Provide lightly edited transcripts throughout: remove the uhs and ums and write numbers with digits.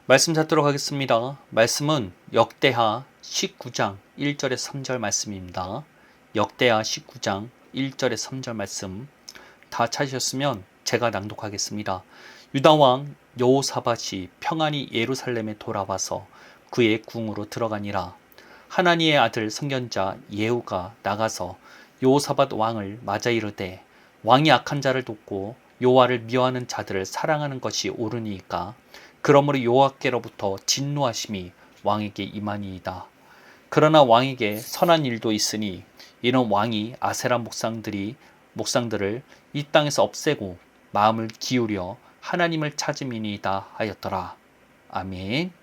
말씀 찾도록 하겠습니다. 말씀은 역대하 19장 1절에서 3절 말씀입니다. 역대하 19장 1절에서 3절 말씀 다 찾으셨으면 제가 낭독하겠습니다. 유다왕 여호사밧이 평안히 예루살렘에 돌아와서 그의 궁으로 들어가니라. 하나니의 아들 선견자 예후가 나가서 여호사밧 왕을 맞아 이르되 왕이 악한 자를 돕고 여호와를 미워하는 자들을 사랑하는 것이 옳으니까 그러므로 여호와께로부터 진노하심이 왕에게 임하니이다. 그러나 왕에게 선한 일도 있으니 이는 왕이 아세라 목상들을 이 땅에서 없애고 마음을 기울여 하나님을 찾음이니이다 하였더라. 아멘.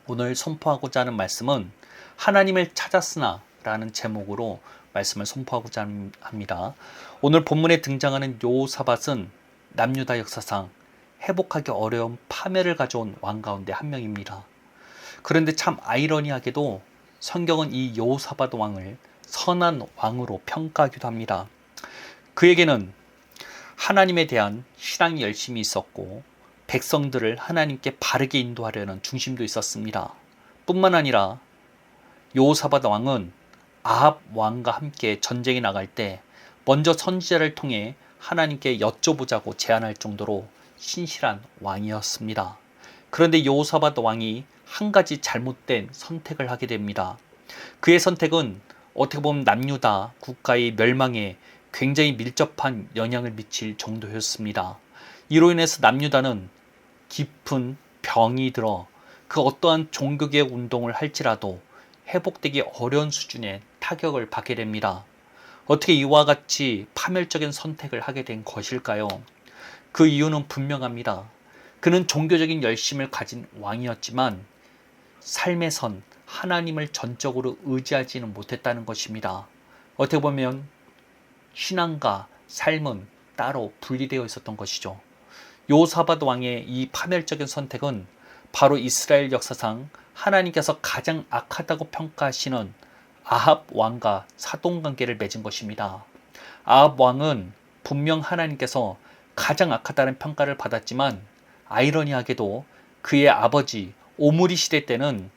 오늘 선포하고자 하는 말씀은 하나님을 찾았으나 라는 제목으로 말씀을 선포하고자 합니다. 오늘 본문에 등장하는 여호사밧은 남유다 역사상 회복하기 어려운 파멸을 가져온 왕 가운데 한 명입니다. 그런데 참 아이러니하게도 성경은 이 여호사밧 왕을 선한 왕으로 평가하기도 합니다. 그에게는 하나님에 대한 신앙이 열심히 있었고 백성들을 하나님께 바르게 인도하려는 중심도 있었습니다. 뿐만 아니라 여호사밧 왕은 아합 왕과 함께 전쟁에 나갈 때 먼저 선지자를 통해 하나님께 여쭤보자고 제안할 정도로 신실한 왕이었습니다. 그런데 여호사밧 왕이 한 가지 잘못된 선택을 하게 됩니다. 그의 선택은 어떻게 보면 남유다 국가의 멸망에 굉장히 밀접한 영향을 미칠 정도였습니다. 이로 인해서 남유다는 깊은 병이 들어 그 어떠한 종교개혁 운동을 할지라도 회복되기 어려운 수준의 타격을 받게 됩니다. 어떻게 이와 같이 파멸적인 선택을 하게 된 것일까요? 그 이유는 분명합니다. 그는 종교적인 열심을 가진 왕이었지만 삶에선 하나님을 전적으로 의지하지는 못했다는 것입니다. 어떻게 보면 신앙과 삶은 따로 분리되어 있었던 것이죠. 여호사밧 왕의 이 파멸적인 선택은 바로 이스라엘 역사상 하나님께서 가장 악하다고 평가하시는 아합 왕과 사돈관계를 맺은 것입니다. 아합 왕은 분명 하나님께서 가장 악하다는 평가를 받았지만 아이러니하게도 그의 아버지 오므리 시대 때는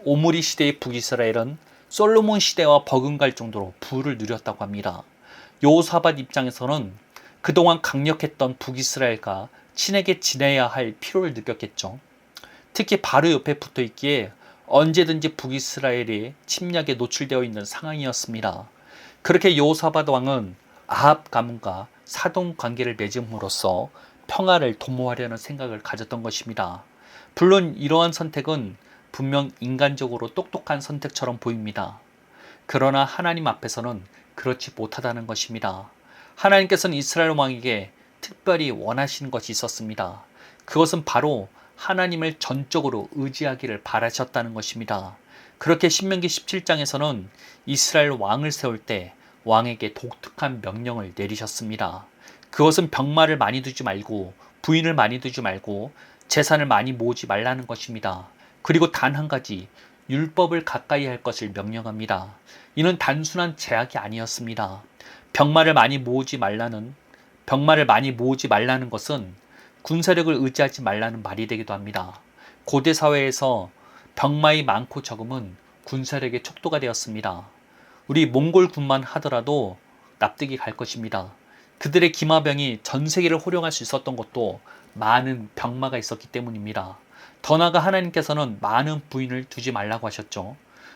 오므리 시대의 북이스라엘은 솔로몬 시대와 버금갈 정도로 부를 누렸다고 합니다. 여호사밧 입장에서는 그동안 강력했던 북이스라엘과 친하게 지내야 할 필요를 느꼈겠죠. 특히 바로 옆에 붙어 있기에 언제든지 북이스라엘의 침략에 노출되어 있는 상황이었습니다. 그렇게 여호사밧 왕은 아합 가문과 사돈 관계를 맺음으로써 평화를 도모하려는 생각을 가졌던 것입니다. 물론 이러한 선택은 분명 인간적으로 똑똑한 선택처럼 보입니다. 그러나 하나님 앞에서는 그렇지 못하다는 것입니다. 하나님께서는 이스라엘 왕에게 특별히 원하시는 것이 있었습니다. 그것은 바로 하나님을 전적으로 의지하기를 바라셨다는 것입니다. 그렇게 신명기 17장에서는 이스라엘 왕을 세울 때 왕에게 독특한 명령을 내리셨습니다. 그것은 병마를 많이 두지 말고 부인을 많이 두지 말고 재산을 많이 모으지 말라는 것입니다. 그리고 단 한 가지 율법을 가까이 할 것을 명령합니다. 이는 단순한 제약이 아니었습니다. 병마를 많이 모으지 말라는 것은 군사력을 의지하지 말라는 말이 되기도 합니다. 고대 사회에서 병마의 많고 적음은 군사력의 척도가 되었습니다. 우리 몽골군만 하더라도 납득이 갈 것입니다. 그들의 기마병이 전 세계를 호령할 수 있었던 것도 많은 병마가 있었기 때문입니다. 더 나아가 하나님께서는 많은 부인을 두지 말라고 하셨죠.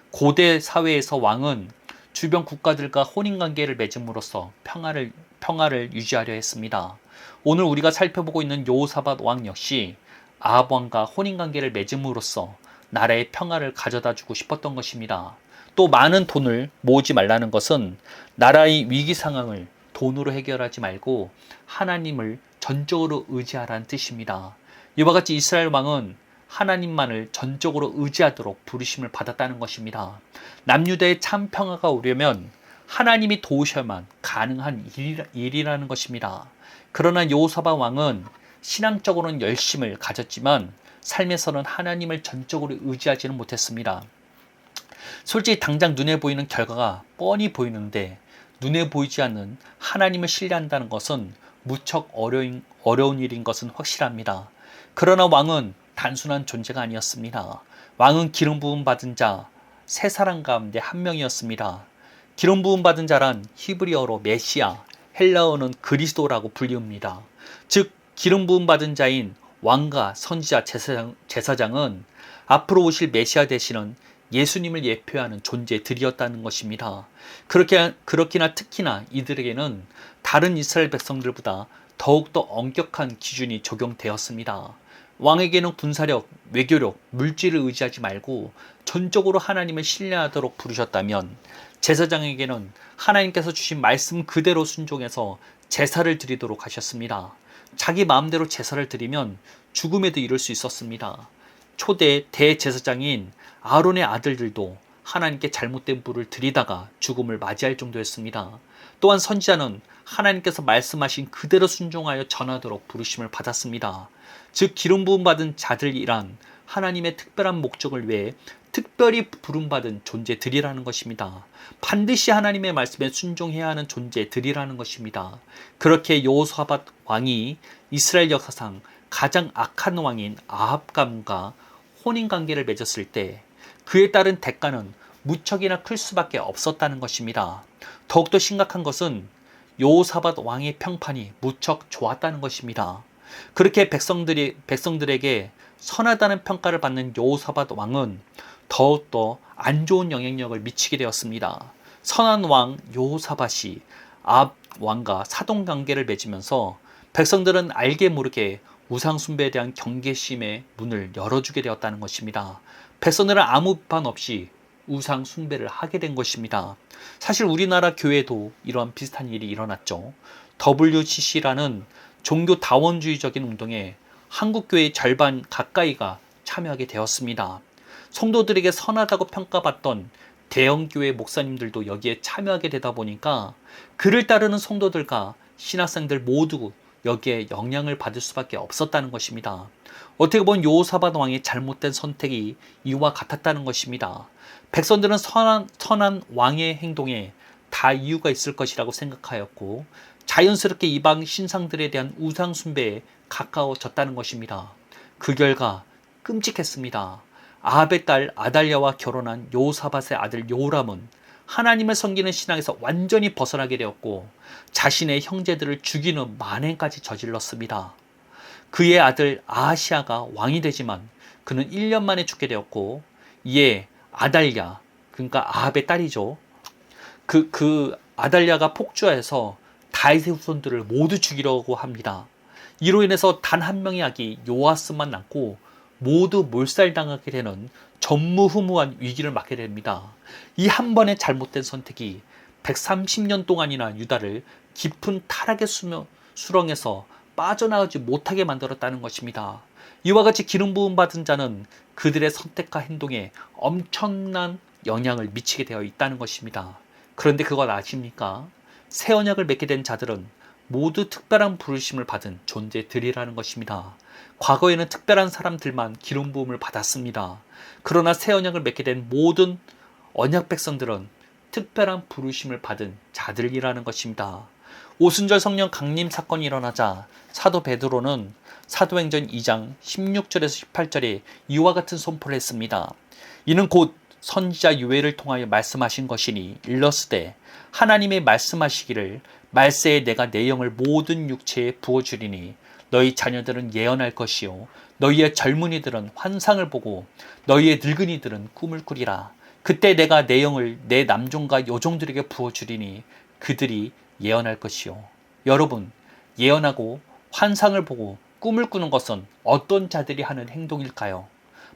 고대 사회에서 왕은 주변 국가들과 혼인관계를 맺음으로써 평화를 유지하려 했습니다. 오늘 우리가 살펴보고 있는 여호사밧 왕 역시 아합 왕과 혼인관계를 맺음으로써 나라의 평화를 가져다 주고 싶었던 것입니다. 또 많은 돈을 모으지 말라는 것은 나라의 위기 상황을 돈으로 해결하지 말고 하나님을 전적으로 의지하라는 뜻입니다. 이와 같이 이스라엘 왕은 하나님만을 전적으로 의지하도록 부르심을 받았다는 것입니다. 남유다의 참 평화가 오려면 하나님이 도우셔야만 가능한 일이라는 것입니다. 그러나 여호사밧 왕은 신앙적으로는 열심을 가졌지만 삶에서는 하나님을 전적으로 의지하지는 못했습니다. 솔직히 당장 눈에 보이는 결과가 뻔히 보이는데 눈에 보이지 않는 하나님을 신뢰한다는 것은 무척 어려운 일인 것은 확실합니다. 그러나 왕은 단순한 존재가 아니었습니다. 왕은 기름 부음 받은 자 세 사람 가운데 한 명이었습니다. 기름 부음 받은 자란 히브리어로 메시아, 헬라어는 그리스도라고 불리웁니다. 즉 기름 부음 받은 자인 왕과 선지자 제사장은 앞으로 오실 메시아 되시는 예수님을 예표하는 존재들이었다는 것입니다. 그렇기나 특히나 이들에게는 다른 이스라엘 백성들보다 더욱더 엄격한 기준이 적용되었습니다. 왕에게는 군사력, 외교력, 물질을 의지하지 말고 전적으로 하나님을 신뢰하도록 부르셨다면 제사장에게는 하나님께서 주신 말씀 그대로 순종해서 제사를 드리도록 하셨습니다. 자기 마음대로 제사를 드리면 죽음에도 이를 수 있었습니다. 초대 대제사장인 아론의 아들들도 하나님께 잘못된 불을 드리다가 죽음을 맞이할 정도였습니다. 또한 선지자는 하나님께서 말씀하신 그대로 순종하여 전하도록 부르심을 받았습니다. 즉 기름 부음 받은 자들이란 하나님의 특별한 목적을 위해 특별히 부름받은 존재들이라는 것입니다. 반드시 하나님의 말씀에 순종해야 하는 존재들이라는 것입니다. 그렇게 여호사밧 왕이 이스라엘 역사상 가장 악한 왕인 아합감과 혼인관계를 맺었을 때 그에 따른 대가는 무척이나 클 수밖에 없었다는 것입니다. 더욱더 심각한 것은 여호사밧 왕의 평판이 무척 좋았다는 것입니다. 그렇게 백성들에게 선하다는 평가를 받는 여호사밧 왕은 더욱더 안 좋은 영향력을 미치게 되었습니다. 선한 왕 여호사밧이 아합 왕과 사돈관계를 맺으면서 백성들은 알게 모르게 우상 숭배에 대한 경계심의 문을 열어주게 되었다는 것입니다. 백성들은 아무 비판 없이 우상 숭배를 하게 된 것입니다. 사실 우리나라 교회도 이러한 비슷한 일이 일어났죠. WCC라는 종교 다원주의적인 운동에 한국 교회의 절반 가까이가 참여하게 되었습니다. 성도들에게 선하다고 평가받던 대형교회 목사님들도 여기에 참여하게 되다 보니까 그를 따르는 성도들과 신학생들 모두 여기에 영향을 받을 수밖에 없었다는 것입니다. 어떻게 보면 여호사밧 왕의 잘못된 선택이 이와 같았다는 것입니다. 백성들은 선한 왕의 행동에 다 이유가 있을 것이라고 생각하였고 자연스럽게 이방 신상들에 대한 우상 숭배에 가까워졌다는 것입니다. 그 결과 끔찍했습니다. 아합의 딸 아달랴와 결혼한 여호사밧의 아들 요람은 하나님을 섬기는 신앙에서 완전히 벗어나게 되었고 자신의 형제들을 죽이는 만행까지 저질렀습니다. 그의 아들 아하시아가 왕이 되지만 그는 1년 만에 죽게 되었고 이에 아달랴, 그러니까 아합의 딸이죠. 그 아달랴가 폭주해서 다윗의 후손들을 모두 죽이려고 합니다. 이로 인해서 단 한 명의 아기 요아스만 남고 모두 몰살당하게 되는 전무후무한 위기를 맞게 됩니다. 이 한 번의 잘못된 선택이 130년 동안이나 유다를 깊은 타락의 수렁에서 빠져나오지 못하게 만들었다는 것입니다. 이와 같이 기름 부음 받은 자는 그들의 선택과 행동에 엄청난 영향을 미치게 되어 있다는 것입니다. 그런데 그걸 아십니까? 새 언약을 맺게 된 자들은 모두 특별한 부르심을 받은 존재들이라는 것입니다. 과거에는 특별한 사람들만 기름 부음을 받았습니다. 그러나 새 언약을 맺게 된 모든 언약 백성들은 특별한 부르심을 받은 자들이라는 것입니다. 오순절 성령 강림 사건이 일어나자 사도 베드로는 사도행전 2장 16절에서 18절에 이와 같은 선포를 했습니다. 이는 곧 선지자 요엘을 통하여 말씀하신 것이니 일러스되 하나님의 말씀하시기를 말세에 내가 내 영을 모든 육체에 부어주리니 너희 자녀들은 예언할 것이요 너희의 젊은이들은 환상을 보고 너희의 늙은이들은 꿈을 꾸리라. 그때 내가 내 영을 내 남종과 여종들에게 부어주리니 그들이 예언할 것이요. 여러분, 예언하고 환상을 보고 꿈을 꾸는 것은 어떤 자들이 하는 행동일까요?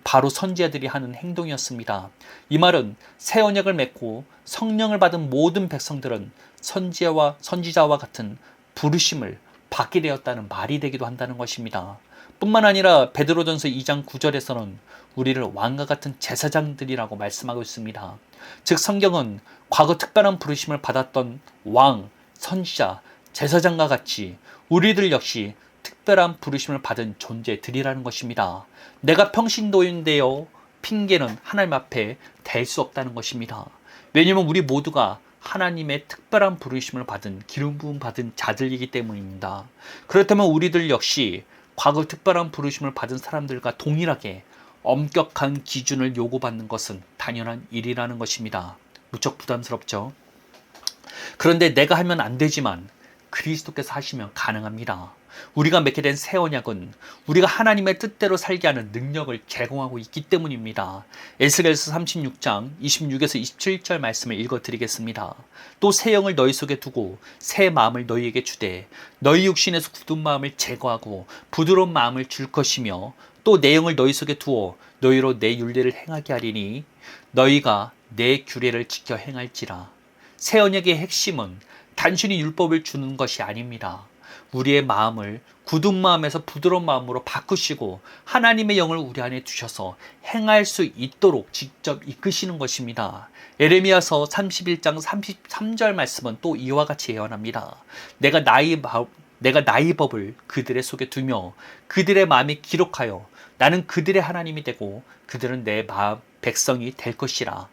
바로 선지자들이 하는 행동이었습니다. 이 말은 새 언약을 맺고 성령을 받은 모든 백성들은 선지자와 같은 부르심을 받게 되었다는 말이 되기도 한다는 것입니다. 뿐만 아니라 베드로전서 2장 9절에서는 우리를 왕과 같은 제사장들이라고 말씀하고 있습니다. 즉 성경은 과거 특별한 부르심을 받았던 왕, 선지자, 제사장과 같이 우리들 역시 특별한 부르심을 받은 존재들이라는 것입니다. 내가 평신도인데요. 핑계는 하나님 앞에 댈 수 없다는 것입니다. 왜냐하면 우리 모두가 하나님의 특별한 부르심을 받은 기름 부음 받은 자들이기 때문입니다. 그렇다면 우리들 역시 과거 특별한 부르심을 받은 사람들과 동일하게 엄격한 기준을 요구받는 것은 당연한 일이라는 것입니다. 무척 부담스럽죠? 그런데 내가 하면 안 되지만 그리스도께서 하시면 가능합니다. 우리가 맺게 된 새 언약은 우리가 하나님의 뜻대로 살게 하는 능력을 제공하고 있기 때문입니다. 에스겔서 36장 26에서 27절 말씀을 읽어드리겠습니다. 또 새 영을 너희 속에 두고 새 마음을 너희에게 주되 너희 육신에서 굳은 마음을 제거하고 부드러운 마음을 줄 것이며 또 내 영을 너희 속에 두어 너희로 내 율례를 행하게 하리니 너희가 내 규례를 지켜 행할지라. 새 언약의 핵심은 단순히 율법을 주는 것이 아닙니다. 우리의 마음을 굳은 마음에서 부드러운 마음으로 바꾸시고 하나님의 영을 우리 안에 두셔서 행할 수 있도록 직접 이끄시는 것입니다. 에레미야서 31장 33절 말씀은 또 이와 같이 예언합니다. 내가 나의 법을 그들의 속에 두며 그들의 마음에 기록하여 나는 그들의 하나님이 되고 그들은 내 백성이 될 것이라.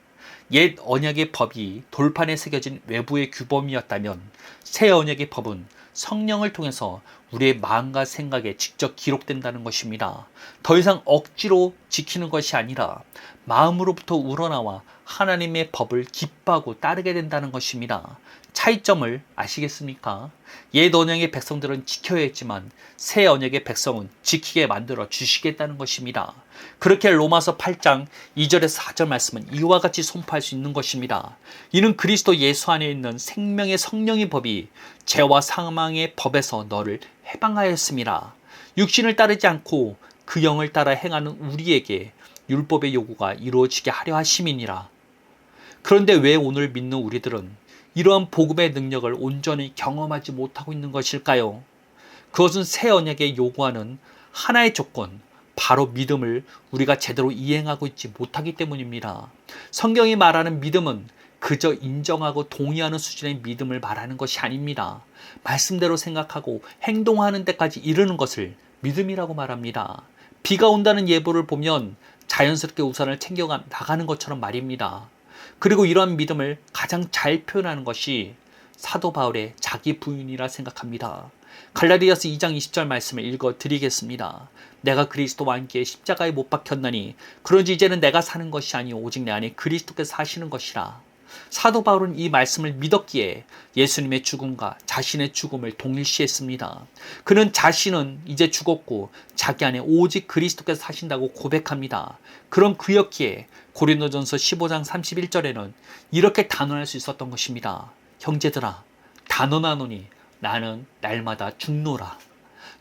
옛 언약의 법이 돌판에 새겨진 외부의 규범이었다면 새 언약의 법은 성령을 통해서 우리의 마음과 생각에 직접 기록된다는 것입니다. 더 이상 억지로 지키는 것이 아니라 마음으로부터 우러나와 하나님의 법을 기뻐하고 따르게 된다는 것입니다. 차이점을 아시겠습니까? 옛 언약의 백성들은 지켜야 했지만 새 언약의 백성은 지키게 만들어 주시겠다는 것입니다. 그렇게 로마서 8장 2절에서 4절 말씀은 이와 같이 선포할 수 있는 것입니다. 이는 그리스도 예수 안에 있는 생명의 성령의 법이 죄와 사망의 법에서 너를 해방하였습니다. 육신을 따르지 않고 그 영을 따라 행하는 우리에게 율법의 요구가 이루어지게 하려 하심이니라. 그런데 왜 오늘 믿는 우리들은 이러한 복음의 능력을 온전히 경험하지 못하고 있는 것일까요? 그것은 새 언약에 요구하는 하나의 조건, 바로 믿음을 우리가 제대로 이행하고 있지 못하기 때문입니다. 성경이 말하는 믿음은 그저 인정하고 동의하는 수준의 믿음을 말하는 것이 아닙니다. 말씀대로 생각하고 행동하는 데까지 이르는 것을 믿음이라고 말합니다. 비가 온다는 예보를 보면 자연스럽게 우산을 챙겨 나가는 것처럼 말입니다. 그리고 이러한 믿음을 가장 잘 표현하는 것이 사도 바울의 자기 부인이라 생각합니다. 갈라디아서 2장 20절 말씀을 읽어드리겠습니다. 내가 그리스도와 함께 십자가에 못 박혔나니 그런지 이제는 내가 사는 것이 아니오 오직 내 안에 그리스도께서 사시는 것이라. 사도 바울은 이 말씀을 믿었기에 예수님의 죽음과 자신의 죽음을 동일시했습니다. 그는 자신은 이제 죽었고 자기 안에 오직 그리스도께서 사신다고 고백합니다. 그런 그였기에 고린도전서 15장 31절에는 이렇게 단언할 수 있었던 것입니다. 형제들아, 단언하노니 나는 날마다 죽노라.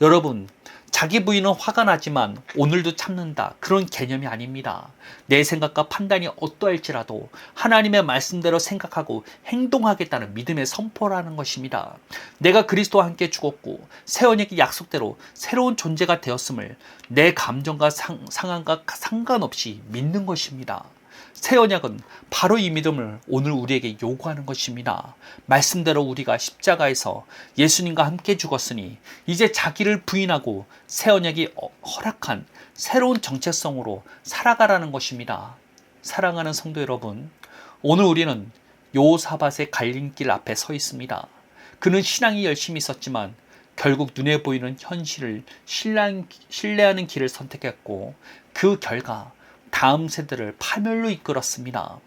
여러분, 자기 부인은 화가 나지만 오늘도 참는다, 그런 개념이 아닙니다. 내 생각과 판단이 어떠할지라도 하나님의 말씀대로 생각하고 행동하겠다는 믿음의 선포라는 것입니다. 내가 그리스도와 함께 죽었고 새 언약의 약속대로 새로운 존재가 되었음을 내 감정과 상황과 상관없이 믿는 것입니다. 새 언약은 바로 이 믿음을 오늘 우리에게 요구하는 것입니다. 말씀대로 우리가 십자가에서 예수님과 함께 죽었으니 이제 자기를 부인하고 새 언약이 허락한 새로운 정체성으로 살아가라는 것입니다. 사랑하는 성도 여러분, 오늘 우리는 요사밧의 갈림길 앞에 서 있습니다. 그는 신앙이 열심히 있었지만 결국 눈에 보이는 현실을 신뢰하는 길을 선택했고 그 결과 다음 세대를 파멸로 이끌었습니다.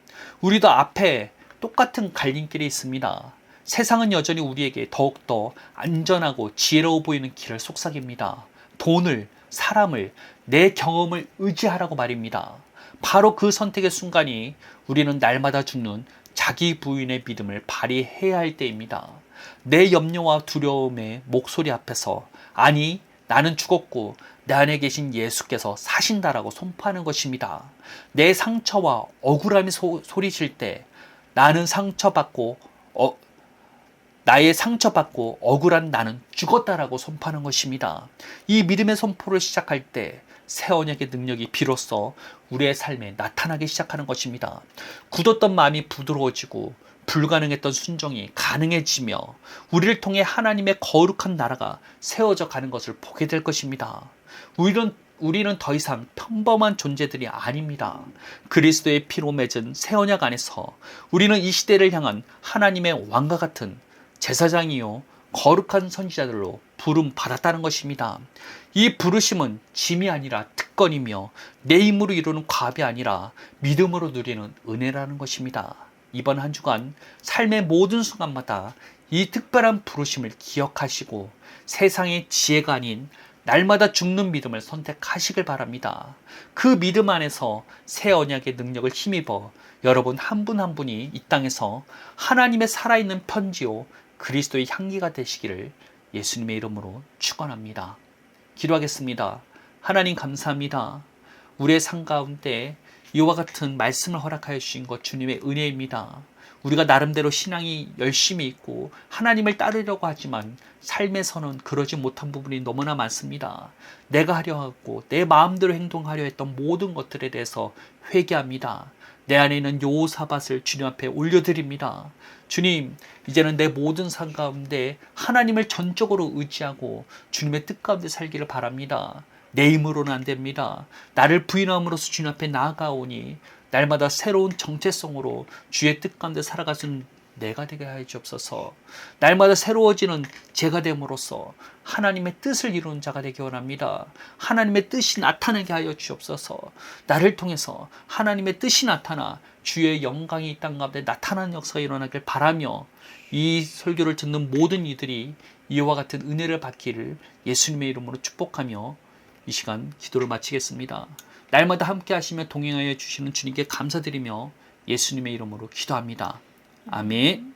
우리도 앞에 똑같은 갈림길이 있습니다. 세상은 여전히 우리에게 더욱더 안전하고 지혜로워 보이는 길을 속삭입니다. 돈을, 사람을, 내 경험을 의지하라고 말입니다. 바로 그 선택의 순간이 우리는 날마다 죽는 자기 부인의 믿음을 발휘해야 할 때입니다. 내 염려와 두려움의 목소리 앞에서 아니, 나는 죽었고 내 안에 계신 예수께서 사신다라고 선포하는 것입니다. 내 상처와 억울함이 소리칠 때 나는 나의 상처받고 억울한 나는 죽었다라고 선포하는 것입니다. 이 믿음의 선포를 시작할 때 새 언약의 능력이 비로소 우리의 삶에 나타나기 시작하는 것입니다. 굳었던 마음이 부드러워지고 불가능했던 순종이 가능해지며 우리를 통해 하나님의 거룩한 나라가 세워져 가는 것을 보게 될 것입니다. 우리는 더 이상 평범한 존재들이 아닙니다. 그리스도의 피로 맺은 새 언약 안에서 우리는 이 시대를 향한 하나님의 왕과 같은 제사장이요 거룩한 선지자들로 부름 받았다는 것입니다. 이 부르심은 짐이 아니라 특권이며 내 힘으로 이루는 과업이 아니라 믿음으로 누리는 은혜라는 것입니다. 이번 한 주간 삶의 모든 순간마다 이 특별한 부르심을 기억하시고 세상의 지혜가 아닌 날마다 죽는 믿음을 선택하시길 바랍니다. 그 믿음 안에서 새 언약의 능력을 힘입어 여러분 한 분 한 분이 이 땅에서 하나님의 살아있는 편지요 그리스도의 향기가 되시기를 예수님의 이름으로 축원합니다. 기도하겠습니다. 하나님 감사합니다. 우리의 삶 가운데 이와 같은 말씀을 허락하여 주신 것 주님의 은혜입니다. 우리가 나름대로 신앙이 열심히 있고 하나님을 따르려고 하지만 삶에서는 그러지 못한 부분이 너무나 많습니다. 내가 하려 하고 내 마음대로 행동하려 했던 모든 것들에 대해서 회개합니다. 내 안에 있는 여호사밧을 주님 앞에 올려드립니다. 주님, 이제는 내 모든 삶 가운데 하나님을 전적으로 의지하고 주님의 뜻 가운데 살기를 바랍니다. 내 힘으로는 안 됩니다. 나를 부인함으로써 주님 앞에 나아가오니 날마다 새로운 정체성으로 주의 뜻 가운데 살아가는 내가 되게 하여 주옵소서. 날마다 새로워지는 제가 됨으로써 하나님의 뜻을 이루는 자가 되기 원합니다. 하나님의 뜻이 나타나게 하여 주옵소서. 나를 통해서 하나님의 뜻이 나타나 주의 영광이 이 땅 가운데 나타나는 역사가 일어나길 바라며 이 설교를 듣는 모든 이들이 이와 같은 은혜를 받기를 예수님의 이름으로 축복하며 이 시간 기도를 마치겠습니다. 날마다 함께 하시며 동행하여 주시는 주님께 감사드리며 예수님의 이름으로 기도합니다. 아멘.